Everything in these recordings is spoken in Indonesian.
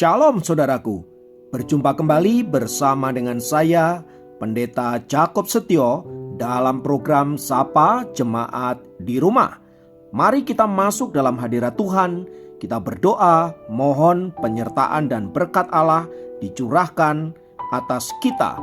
Shalom saudaraku, berjumpa kembali bersama dengan saya, Pendeta Jakob Setio, dalam program Sapa Jemaat di Rumah. Mari kita masuk dalam hadirat Tuhan, kita berdoa, mohon penyertaan dan berkat Allah dicurahkan atas kita.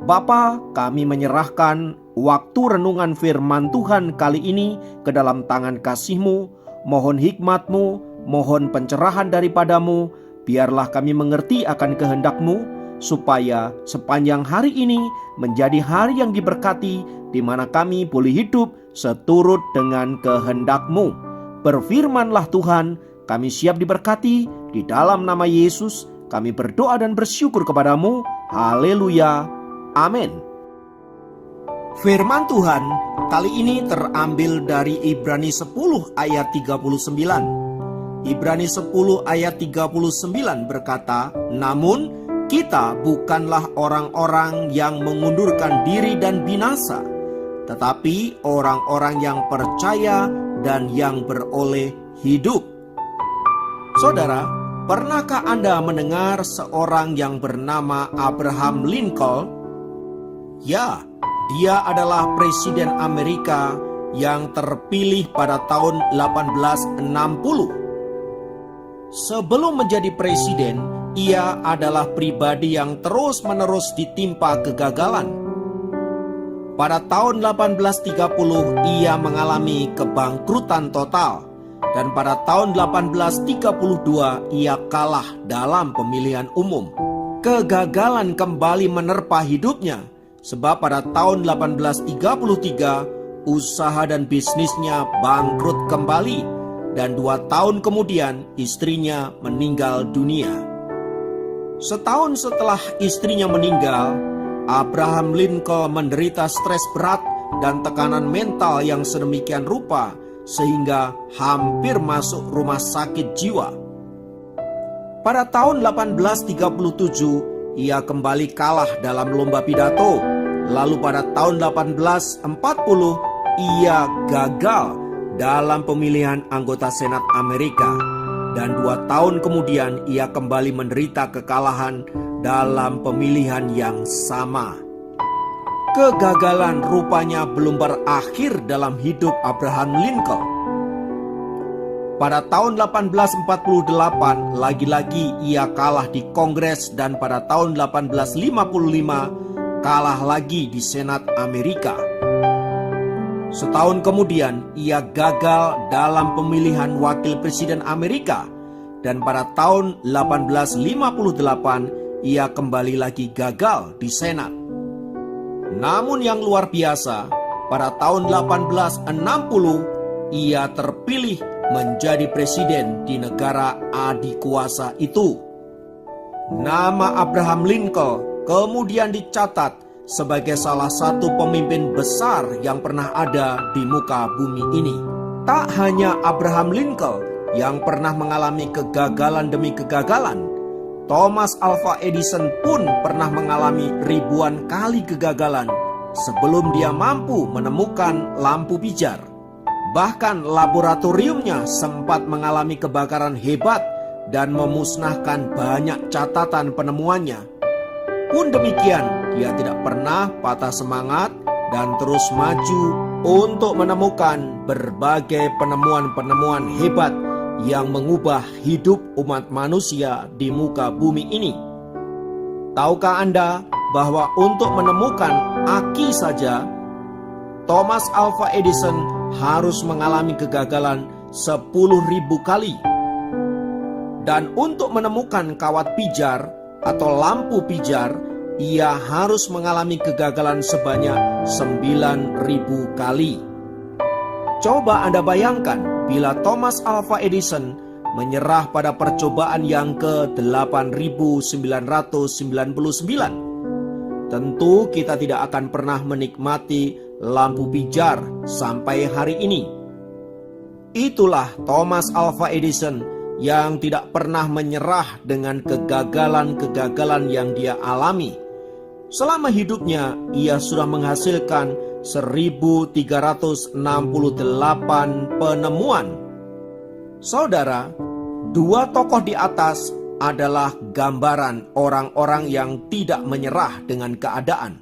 Bapa, kami menyerahkan waktu renungan firman Tuhan kali ini ke dalam tangan kasih-Mu. Mohon hikmat-Mu, mohon pencerahan daripadamu. Biarlah kami mengerti akan kehendak-Mu, supaya sepanjang hari ini menjadi hari yang diberkati, di mana kami boleh hidup seturut dengan kehendak-Mu. Berfirmanlah Tuhan, kami siap diberkati. Di dalam nama Yesus kami berdoa dan bersyukur kepadamu. Haleluya, amin. Firman Tuhan kali ini terambil dari Ibrani 10 ayat 39. Ibrani 10 ayat 39 berkata, "Namun kita bukanlah orang-orang yang mengundurkan diri dan binasa, tetapi orang-orang yang percaya dan yang beroleh hidup." Saudara, pernahkah Anda mendengar seorang yang bernama Abraham Lincoln? Ya, dia adalah Presiden Amerika yang terpilih pada tahun 1860. Sebelum menjadi presiden, ia adalah pribadi yang terus-menerus ditimpa kegagalan. Pada tahun 1830, ia mengalami kebangkrutan total. Dan pada tahun 1832, ia kalah dalam pemilihan umum. Kegagalan kembali menerpa hidupnya, sebab pada tahun 1833, usaha dan bisnisnya bangkrut kembali. Dan 2 tahun kemudian istrinya meninggal dunia. Setahun setelah istrinya meninggal, Abraham Lincoln menderita stres berat dan tekanan mental yang sedemikian rupa sehingga hampir masuk rumah sakit jiwa. Pada tahun 1837, ia kembali kalah dalam lomba pidato. Lalu pada tahun 1840, ia gagal dalam pemilihan anggota Senat Amerika, dan 2 tahun kemudian ia kembali menderita kekalahan dalam pemilihan yang sama. Kegagalan rupanya belum berakhir dalam hidup Abraham Lincoln. Pada tahun 1848 lagi-lagi ia kalah di Kongres, dan pada tahun 1855 kalah lagi di Senat Amerika. Setahun kemudian ia gagal dalam pemilihan wakil presiden Amerika, dan pada tahun 1858 ia kembali lagi gagal di Senat. Namun yang luar biasa, pada tahun 1860 ia terpilih menjadi presiden di negara adikuasa itu. Nama Abraham Lincoln kemudian dicatat sebagai salah satu pemimpin besar yang pernah ada di muka bumi ini. Tak hanya Abraham Lincoln yang pernah mengalami kegagalan demi kegagalan, Thomas Alva Edison pun pernah mengalami ribuan kali kegagalan sebelum dia mampu menemukan lampu pijar. Bahkan laboratoriumnya sempat mengalami kebakaran hebat dan memusnahkan banyak catatan penemuannya. Pun demikian, dia tidak pernah patah semangat dan terus maju untuk menemukan berbagai penemuan-penemuan hebat yang mengubah hidup umat manusia di muka bumi ini. Tahukah Anda bahwa untuk menemukan aki saja, Thomas Alva Edison harus mengalami kegagalan 10.000 kali. Dan untuk menemukan kawat pijar atau lampu pijar, ia harus mengalami kegagalan sebanyak 9.000 kali. Coba Anda bayangkan bila Thomas Alva Edison menyerah pada percobaan yang ke-8999. Tentu kita tidak akan pernah menikmati lampu pijar sampai hari ini. Itulah Thomas Alva Edison yang tidak pernah menyerah dengan kegagalan-kegagalan yang dia alami. Selama hidupnya, ia sudah menghasilkan 1.368 penemuan. Saudara, dua tokoh di atas adalah gambaran orang-orang yang tidak menyerah dengan keadaan.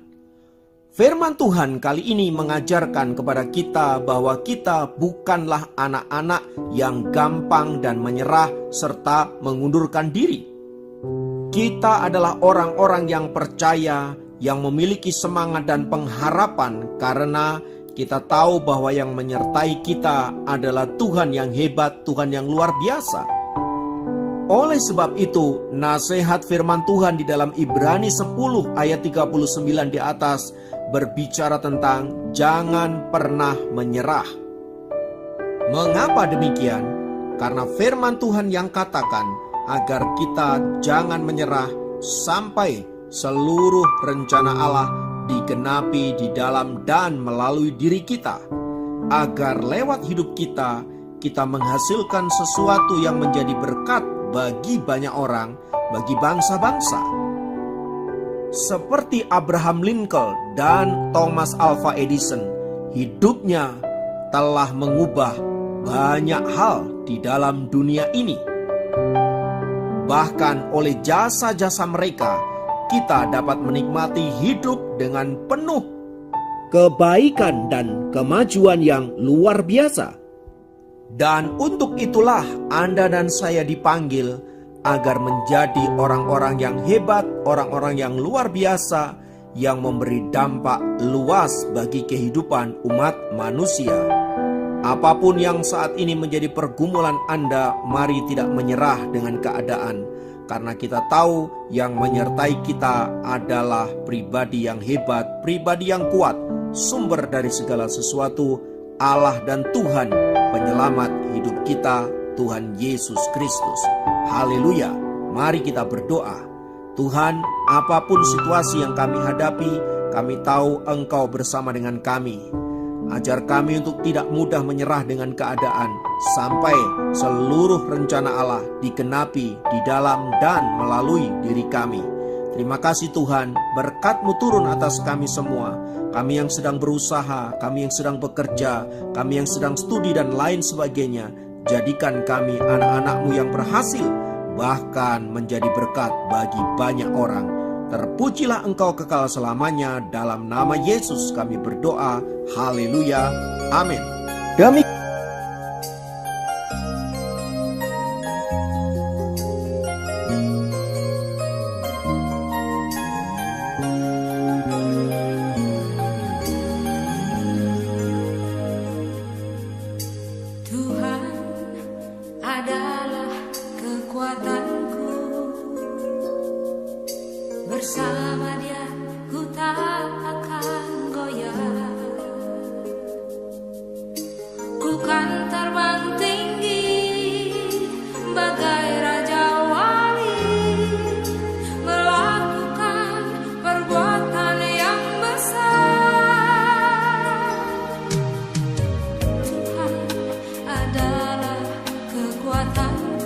Firman Tuhan kali ini mengajarkan kepada kita bahwa kita bukanlah anak-anak yang gampang dan menyerah serta mengundurkan diri. Kita adalah orang-orang yang percaya, yang memiliki semangat dan pengharapan karena kita tahu bahwa yang menyertai kita adalah Tuhan yang hebat, Tuhan yang luar biasa. Oleh sebab itu, nasihat firman Tuhan di dalam Ibrani 10 ayat 39 di atas berbicara tentang jangan pernah menyerah. Mengapa demikian? Karena firman Tuhan yang katakan agar kita jangan menyerah sampai seluruh rencana Allah digenapi di dalam dan melalui diri kita. Agar lewat hidup kita menghasilkan sesuatu yang menjadi berkat bagi banyak orang, bagi bangsa-bangsa. Seperti Abraham Lincoln dan Thomas Alva Edison, hidupnya telah mengubah banyak hal di dalam dunia ini. Bahkan oleh jasa-jasa mereka, kita dapat menikmati hidup dengan penuh kebaikan dan kemajuan yang luar biasa. Dan untuk itulah Anda dan saya dipanggil agar menjadi orang-orang yang hebat, orang-orang yang luar biasa, yang memberi dampak luas bagi kehidupan umat manusia. Apapun yang saat ini menjadi pergumulan Anda, mari tidak menyerah dengan keadaan. Karena kita tahu yang menyertai kita adalah pribadi yang hebat, pribadi yang kuat, sumber dari segala sesuatu, Allah dan Tuhan, penyelamat hidup kita, Tuhan Yesus Kristus. Haleluya. Mari kita berdoa. Tuhan, apapun situasi yang kami hadapi, kami tahu Engkau bersama dengan kami. Ajar kami untuk tidak mudah menyerah dengan keadaan, sampai seluruh rencana Allah digenapi di dalam dan melalui diri kami. Terima kasih Tuhan, berkat-Mu turun atas kami semua. Kami yang sedang berusaha, kami yang sedang bekerja, kami yang sedang studi dan lain sebagainya. Jadikan kami anak-anak-Mu yang berhasil, bahkan menjadi berkat bagi banyak orang. Terpujilah Engkau kekal selamanya. Dalam nama Yesus kami berdoa. Haleluya. Amin. Demi bersama Dia ku tak akan goyah. Ku kan terbang tinggi bagai raja wali, melakukan perbuatan yang besar. Tuhan adalah kekuatanku,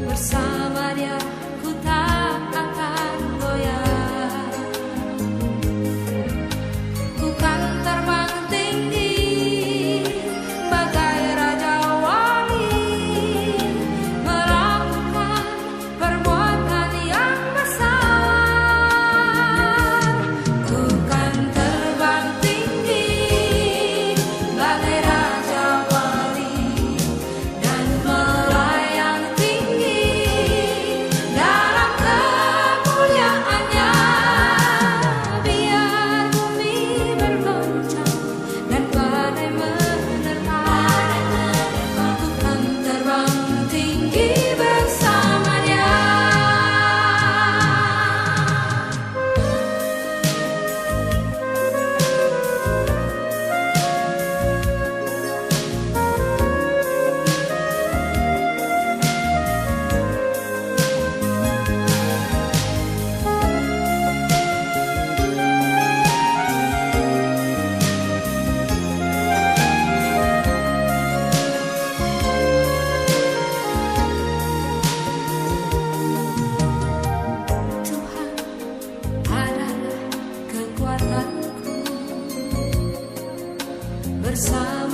bersama Dia ku tak akan goyah. Ku kan terbang tinggi bagai raja wali, melakukan perbuatan yang besar. Ku kan terbang tinggi bagai raja wali dan melayang tinggi dalam kemuliaannya. Biar bumi bergoncang dan badai menerpa, ku kan terbang tinggi bersama Dia. Tuhan adalah kekuatanku, bersama